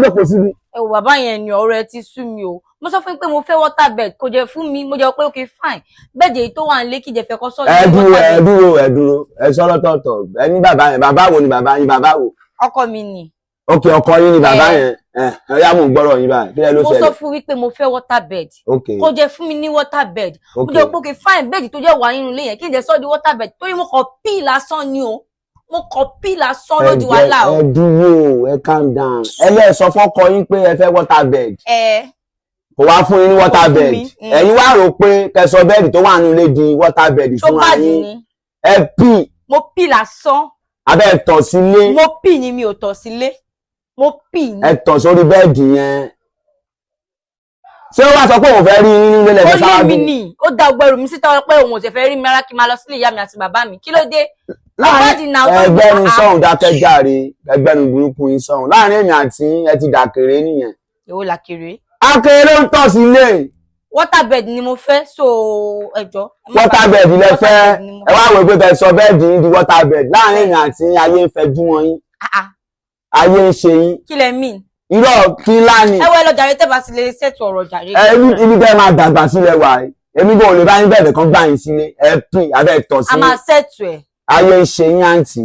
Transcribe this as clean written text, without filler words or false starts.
jókòó síbi. ẹ wò bàbá yẹn ni ọ̀rọ̀ ẹ ti sú mi o mo sọ fún yín pé mo fẹ́ water bed kò jẹ́ fún mi mo jẹ́ pé okay fine bẹ́ẹ̀dì èyí tó wà nílé kí jẹ́ fẹ́ kọ́ sọ́dọ̀ ẹ dúró ẹ sọ lọ́tọ̀ọ̀tọ̀ ẹ ní bàbá yẹn bàbá wo ni bàbá yín bàbá wo. ọkọ mi ni. ok ọkọ yín ni bàbá yẹn ẹ yá mò ń gbọ́rọ̀ yín báyìí kí ẹ ló ṣẹlẹ̀. mo sọ fún wípé mo fẹ́ water bed kò jẹ́ fún mi ní water bed mo jẹ́ pé okay fine bẹ́ẹ̀dì tó jẹ́ wà nínú ilé yẹn kí jẹ́ sọ́dọ̀ water bed torí mo kàn pí lásán ni o mo kàn pí lásán lójú wàhálà o. ẹ dúró ẹ calm down ẹ lẹ sọ fọ́kọ yín pé ẹ fẹ́ water bed kò wá fún yín ní water bed ẹ̀yin wá rò pé kẹsọ bẹ́ẹ̀dì tó wà nínú ilé di water bed fún wa yín ẹ pí. mo pí lásán. abẹ́ tọ̀ sílé. mo pí ni mi ò tọ̀ sílé mo pí ni. ẹ tọ̀ sórí bẹ́ẹ̀dì yẹn ṣé ó wá sọ pé òun fẹ́ rí yín nílé lẹ́fẹ̀ẹ́ sáwájú. ó lé mi nì ó da ọgbẹ́rù mi síta pé òun ò sì fẹ́ rí mi rárá kí n máa lọ sílé ìyá mi àti bàbá mi kí ló dé. ẹgbẹ́ni sọ̀hún dákẹ́jàre ẹgbẹ́ni burúkú yín sọ̀hún láàrin èmi àti ẹ ti dàkèrè nìyẹn. èwo làkèrè. akèrè ń tọ̀ sílé. water bed ni mo fẹ́ so ẹjọ́. water bed lẹ fẹ́ ẹ wá wò pé kẹ́ sọ bẹ́ẹ̀dì yín di water bed láàrin èmi àti ayé ń fẹjú wọn yín ayé ń ṣe yín. kí lẹ mean. irọ́ kí láni. ẹ wọ ẹ lọ jàre tẹ́ bá ti lè ṣètò ọ̀rọ̀ jàre. ibi tẹ́ máa dàgbà sílẹ̀ wà èmi bò lè bá yín bẹ̀rẹ̀ kan gbà yín sílé ẹ pín abẹ́ tọ̀ sí. a máa ṣètò ẹ̀. ayé ń ṣe yín àǹtí